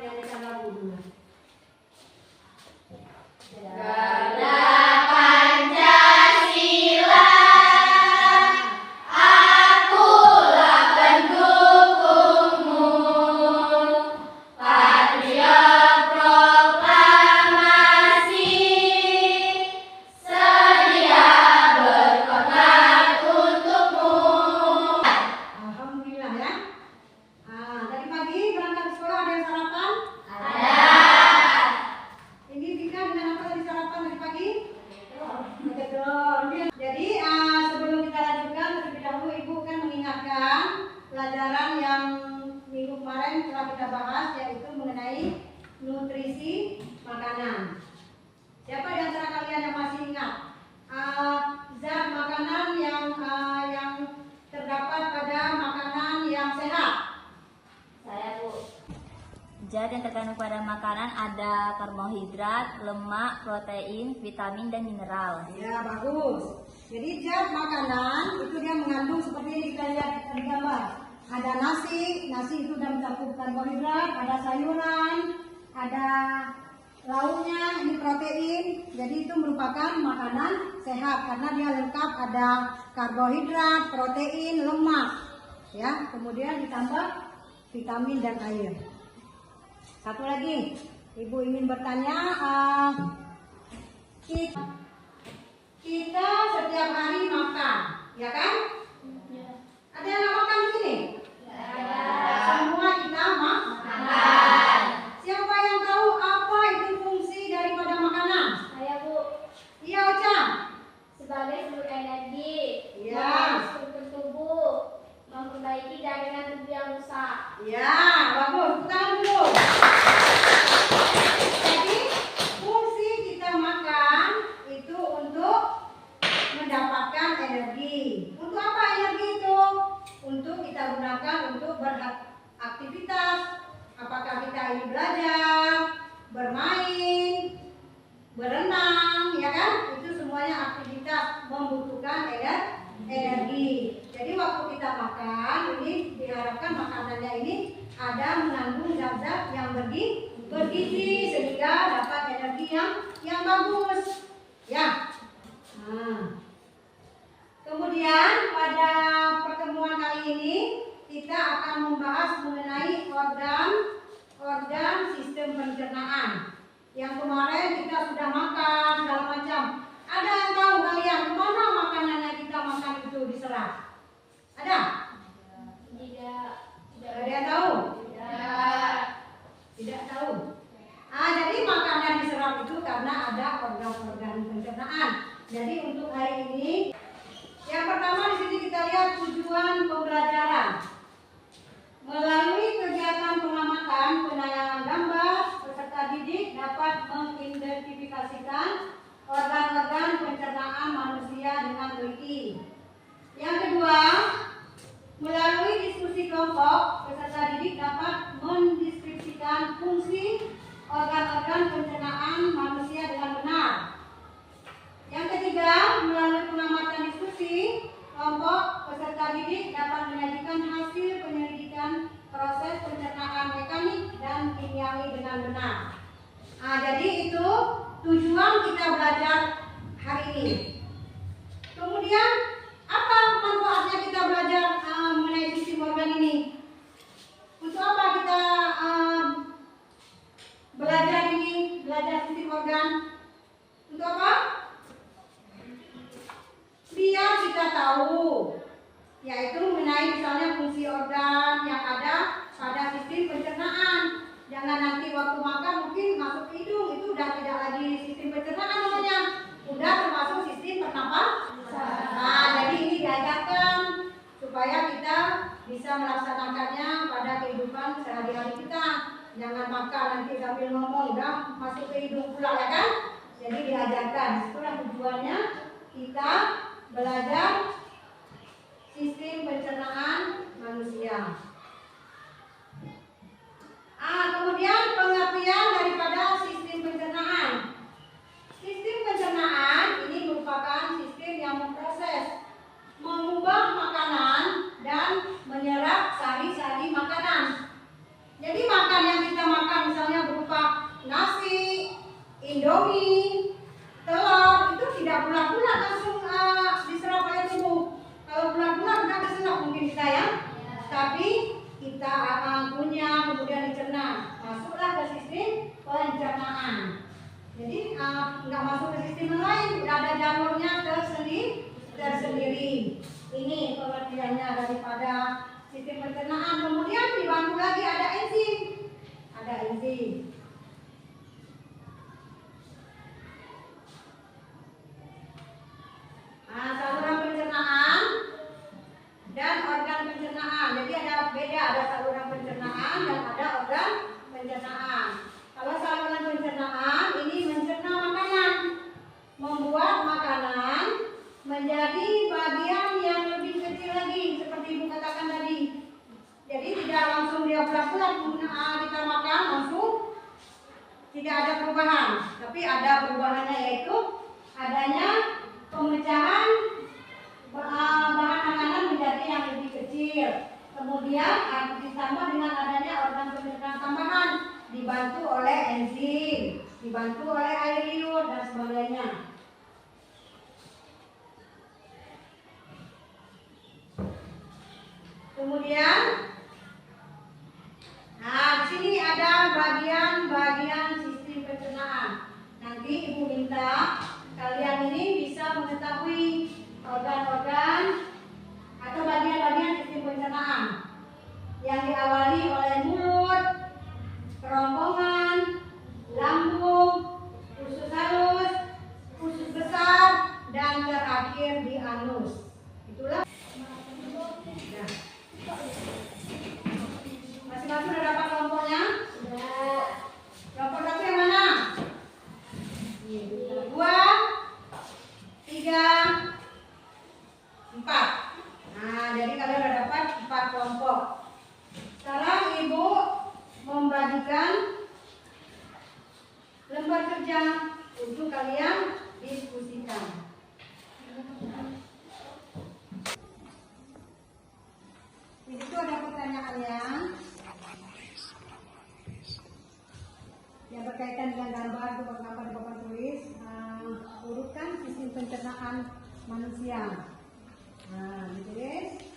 menyanyikan lagu dulu. Jadi sebelum kita lanjutkan, terlebih dahulu Ibu kan mengingatkan pelajaran yang minggu kemarin telah kita bahas, yaitu mengenai nutrisi makanan. Siapa di antara kalian yang masih ingat zat makanan yang terdapat pada makanan yang sehat? Saya, Bu. Zat yang terkandung pada makanan ada karbohidrat, lemak, protein, vitamin, dan mineral. Ya, bagus. Jadi zat makanan itu dia mengandung seperti ini, kita lihat di gambar. Ada nasi itu sudah mencakup karbohidrat, ada sayuran, ada lauknya, ini protein. Jadi itu merupakan makanan sehat karena dia lengkap, ada karbohidrat, protein, lemak. Ya, kemudian ditambah vitamin dan air. Satu lagi, Ibu ingin bertanya, kita setiap hari makan, ya kan? Ya. Ada yang nggak makan di sini? Ya. Semua kita makan. Siapa yang tahu apa itu fungsi daripada makanan? Saya, Bu. Iya, Ocha. Sebagai sumber energi, Ya. struktur tubuh, memperbaiki jaringan tubuh yang rusak. Ya, bagus. Tangan dulu. Jadi fungsi kita makan itu untuk mendapatkan energi. Untuk apa energi itu? Untuk kita gunakan untuk beraktivitas. Apakah kita ini belajar, bermain, berenang, ya kan? Itu semuanya aktivitas membutuhkan energi. Jadi waktu kita makan, ini diharapkan makanannya ini ada mengandung zat-zat yang bergizi sehingga dapat energi yang bagus. Ya. Nah. Kemudian pada pertemuan kali ini kita akan membahas mengenai organ sistem pencernaan. Yang kemarin kita sudah makan segala macam. Ada yang tahu kalian kemana makanannya kita makan itu diserap? Ada? Tidak. Ada yang tahu? Tidak tahu. Jadi makanan diserap itu karena ada organ-organ pencernaan. Jadi untuk hari ini, yang pertama di sini kita lihat tujuan pembelajaran. Melalui kegiatan pengamatan, penayangan gambar, peserta didik dapat mengidentifikasikan organ-organ pencernaan manusia dengan teliti. Yang kedua, melalui diskusi kelompok, peserta didik dapat mendeskripsikan fungsi organ-organ pencernaan manusia dengan benar. Yang ketiga, melalui pengamatan diskusi kelompok, peserta didik dapat menyajikan hasil penyelidikan proses pencernaan mekanik dan kimiawi dengan benar. Jadi itu tujuan kita belajar hari ini. Kemudian apa manfaatnya kita belajar mengenai sistem organ ini? Untuk apa kita belajar sistem organ? Untuk apa? Biar kita tahu, yaitu mengenai misalnya fungsi organ yang ada pada sistem pencernaan. Jangan nanti waktu makan mungkin masuk ke hidung, itu udah tidak lagi sistem pencernaan namanya, udah termasuk sistem pernapasan. Jadi ini diajarkan supaya kita bisa melaksanakannya pada kehidupan sehari-hari kita. Jangan makan nanti sambil ngomong udah masuk ke hidung pula, ya kan? Jadi diajarkan. Itulah tujuannya kita belajar sistem pencernaan manusia. Kemudian pengertian daripada sistem pencernaan. Sistem pencernaan ini merupakan sistem yang memproses, mengubah makanan dan menyerap sari-sari makanan. Jadi makan yang kita makan misalnya bagiannya daripada sistem pencernaan. Kemudian dibantu lagi ada enzim. Ada enzim. Nah, saluran pencernaan dan organ pencernaan. Jadi ada beda, ada saluran pencernaan dan ada organ pencernaan. Kalau saluran pencernaan ini mencerna makanan, membuat makanan menjadi bagian yang lebih kecil lagi, seperti Ibu katakan tadi. Jadi tidak langsung dia berat-berat kita makan langsung, tidak ada perubahan, tapi ada perubahannya, yaitu adanya pemecahan bahan makanan menjadi yang lebih kecil. Kemudian ditambah dengan adanya organ pencernaan tambahan, dibantu oleh enzim, dibantu oleh air liur dan sebagainya. Kemudian, nah di sini ada bagian-bagian sistem pencernaan. Nanti Ibu minta kalian ini bisa mengetahui organ-organ atau bagian-bagian sistem pencernaan yang diawali oleh mulut, kerongkongan, lambung, usus halus, usus besar, dan terakhir di anus. Itulah. Nah. Masing-masing sudah dapat kelompoknya? Sudah. Kelompok satu yang mana? 2, 3, 4. Nah, jadi kalian sudah dapat 4 kelompok. Sekarang Ibu membagikan lembar kerja untuk kalian diskusikan. Di situ ada pertanyaannya yang berkaitan dengan gambar itu apa di papan tulis. Urutkan sistem pencernaan manusia. Nah, ditulis.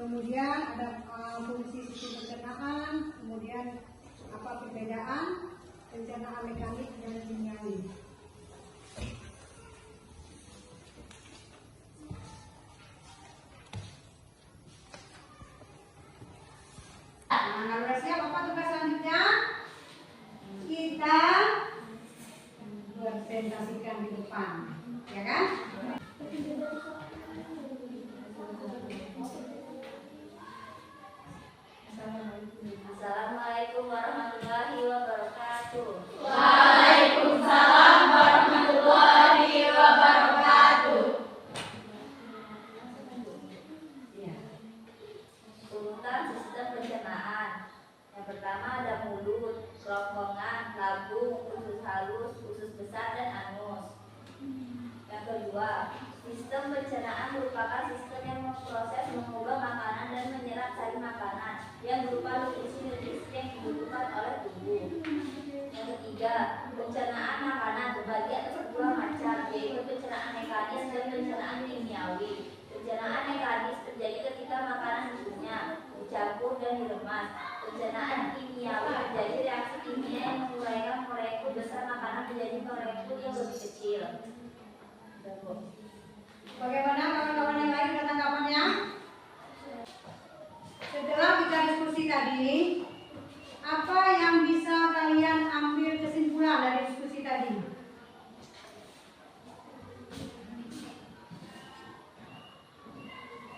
Kemudian ada fungsi sistem pencernaan. Kemudian apa perbedaan pencernaan mekanik dan kimiawi. Nah, kalau sudah siap, apa tugas selanjutnya? Kita presentasikan di depan, ya kan? Assalamualaikum warahmatullahi wabarakatuh. Waalaikumsalam warahmatullahi wabarakatuh. Urutan sistem pencernaan. Yang pertama ada mulut, kerongkongan, lambung, usus halus, usus besar, dan anus. Yang kedua, sistem pencernaan merupakan sistem yang memproses, mengubah makanan dan menyerap sari makanan yang berupa nutrisi-nutrisi yang dibutuhkan oleh tubuh. Yang ketiga, pencernaan makanan terbagi atas 2 macam, yaitu pencernaan mekanis dan pencernaan kimiawi. Pencernaan mekanis terjadi ketika makanan dikunyah, dicampur dan diremas. Pencernaan kimiawi terjadi reaksi kimia yang menguraikan molekul besar makanan menjadi molekul yang lebih kecil. Bagaimana kawan-kawan yang lain dengan tanggapannya? Setelah kita diskusi tadi, apa yang bisa kalian ambil kesimpulan dari diskusi tadi?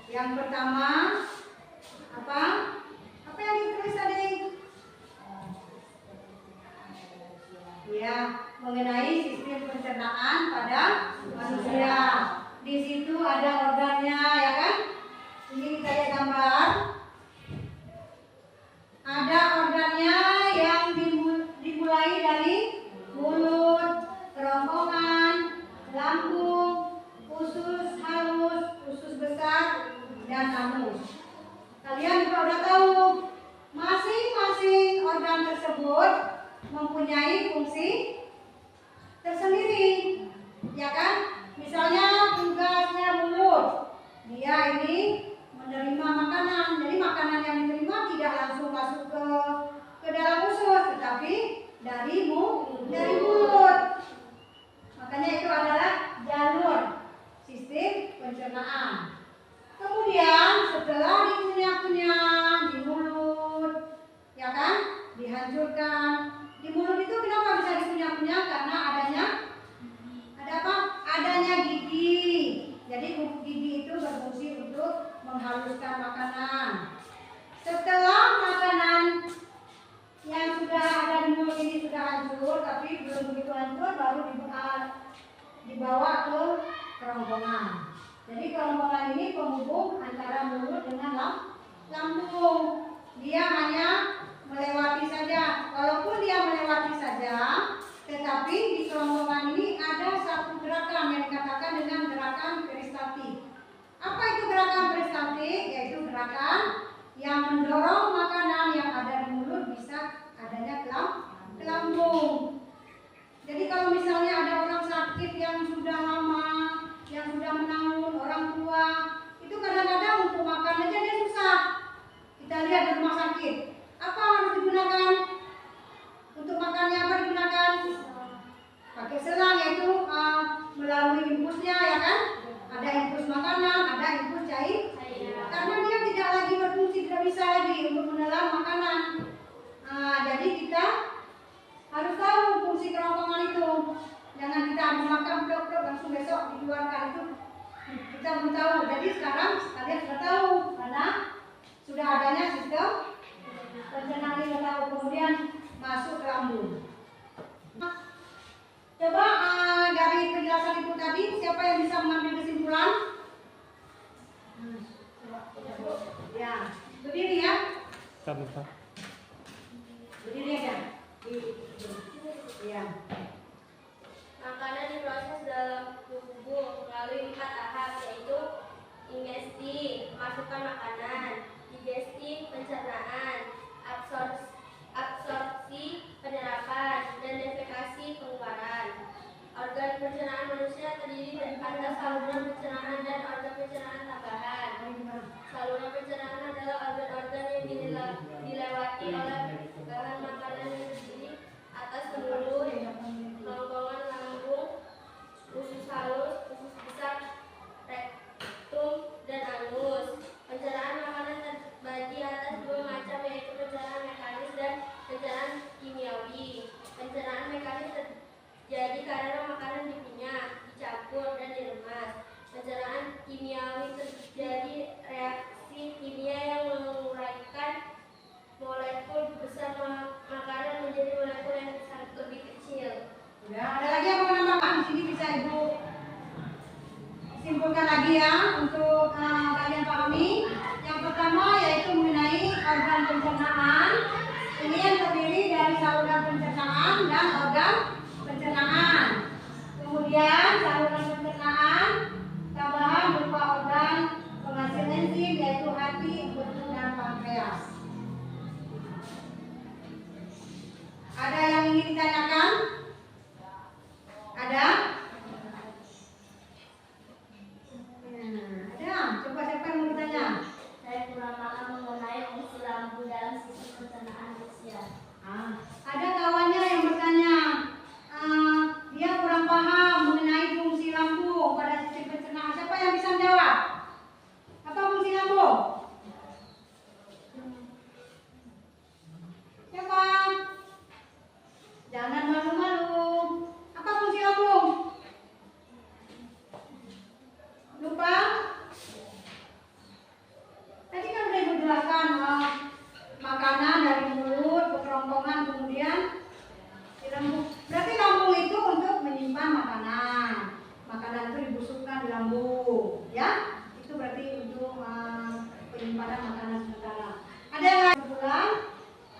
Yang pertama, apa? Apa yang ditulis tadi? Ya, mengenai sistem pencernaan pada manusia. Di situ ada organnya, ya kan? Ini kita lihat gambar. Ada organnya yang dimulai dari mulut, kerongkongan, lambung, usus halus, usus besar, dan anus. Kalian juga udah tahu, masing-masing organ tersebut mempunyai fungsi tersendiri, ya kan? Misalnya tugasnya mulut, dia ini menerima makanan. Jadi makanan yang diterima tidak langsung masuk ke dalam usus, tetapi dari mulut. Makanya itu adalah jalur sistem pencernaan. untuk menghaluskan makanan. Setelah makanan yang sudah ada di mulut ini sudah hancur, tapi belum begitu hancur, baru dibawa ke kerongkongan. Jadi kerongkongan ini penghubung antara mulut dengan lambung. Dia hanya melewati saja. Kalaupun dia melewati saja, tetapi di kerongkongan ini ada satu gerakan yang dikatakan dengan gerakan peristaltik. Apa itu gerakan peristaltik? Yaitu gerakan yang mendorong makanan yang ada di mulut bisa adanya ke lambung. Jadi kalau misalnya ada orang sakit yang sudah lama, yang sudah menanggung, orang tua, itu kadang-kadang untuk makan aja dia susah. Kita lihat di rumah sakit, apa harus digunakan? Untuk makannya apa digunakan? Pakai selang, yaitu melalui infusnya, ya kan? Ada infus makanan, ada infus cair. Karena dia tidak lagi berfungsi, tidak bisa lagi untuk menelan makanan. Jadi kita harus tahu fungsi kerongkongan itu. Jangan kita habis makan blok-blok langsung besok dikeluarkan, itu kita belum tahu. Jadi sekarang kalian sudah tahu karena sudah adanya sistem pencernaan ini tahu, kemudian masuk ke lambung. Coba dari penjelasan itu tadi, siapa yang bisa mengambil kesimpulan? Ya, berdiri ya. Berdiri aja. Ya. Makanan diproses dalam tubuh melalui 4 tahap, yaitu ingesti, masukkan makanan, digesti, pencernaan, absorpsi, penyerapan, dan defekasi, pengeluaran. Organ pencernaan manusia terdiri dari atas saluran pencernaan dan organ pencernaan tambahan. Saluran pencernaan adalah organ-organ yang dilewati oleh bahan makanan yang terdiri atas mulut, kerongkongan lambung, usus halus, usus besar, rektum, dan anus. Pencernaan makanan terbagi atas 2 macam, yaitu pencernaan mekanis dan pencernaan kimiawi. Pencernaan mekanis terjadi karena makanan dikunyah, dicampur, dan diremas. Pencernaan kimiawi terjadi reaksi kimia yang menguraikan molekul besar makanan menjadi molekul yang sangat lebih kecil. Ya, ada lagi yang mau menambahkan? Di sini bisa Ibu simpulkan lagi ya untuk kalian pahami. Yang pertama yaitu mengenai organ pencernaan. Ini yang terdiri dari saluran pencernaan dan organ pencernaan. Kemudian saluran pencernaan tambahan berupa organ penghasil enzim, yaitu hati, jantung, dan pankreas. Ada yang ingin ditanyakan? Ada? Ada. Coba siapa yang mau bertanya? Saya kurang paham mengenai fungsi lambung dalam sistem pencernaan manusia. Ada kawannya yang bertanya, dia kurang paham mengenai fungsi lambung pada sistem pencernaan. Siapa yang bisa menjawab? Apa fungsi lambung? Siapa? Jangan malu-malu. Apa fungsi lambung? Lupa? Tadi kan sudah Ibu jelaskan makanan dari mulut ke kerongkongan kemudian di lambung. Berarti lambung itu untuk menyimpan makanan. Makanan itu dibusukkan di lambung, ya? Itu berarti untuk penyimpanan makanan sementara. Ada yang lain kesimpulan?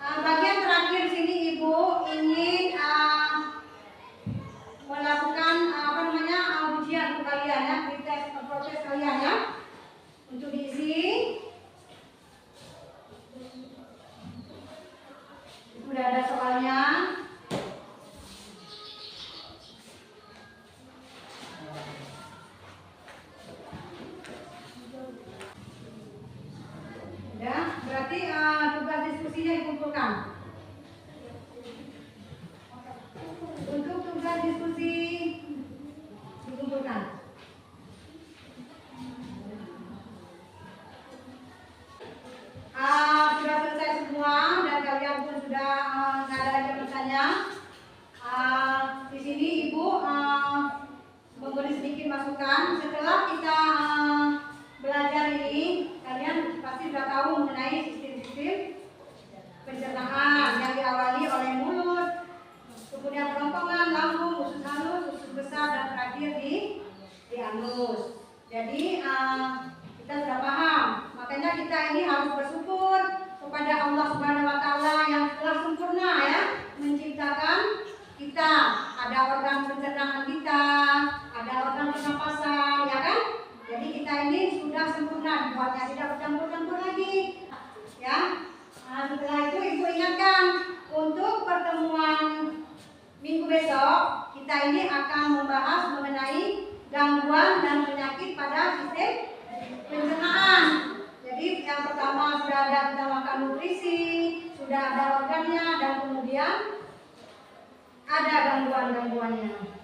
Bagian terakhir sini Ibu ingin melakukan ujian untuk kalian ya, tes proses kalian ya. Untuk diisi sudah ada soalnya. Ya, berarti tugas diskusinya dikumpulkan. Untuk tugas diskusi dikumpulkan. Sudah selesai semua dan kalian pun sudah nggak ada lagi bertanya. Di sini Ibu memberi sedikit masukan. Setelah kita belajar ini, kita sudah paham. Makanya kita ini harus bersyukur kepada Allah Subhanahu wa taala yang telah sempurna ya menciptakan kita. Ada organ pencernaan kita, ada organ pernapasan, ya kan? Jadi kita ini sudah sempurna dibuatnya, tidak bercampur-campur lagi. Ya. Nah, setelah itu Ibu ingatkan untuk pertemuan minggu besok kita ini akan membahas mengenai gangguan dan penyakit pada sistem pencernaan. Jadi yang pertama sudah ada kita makan nutrisi, sudah ada organnya, dan kemudian ada gangguan-gangguannya.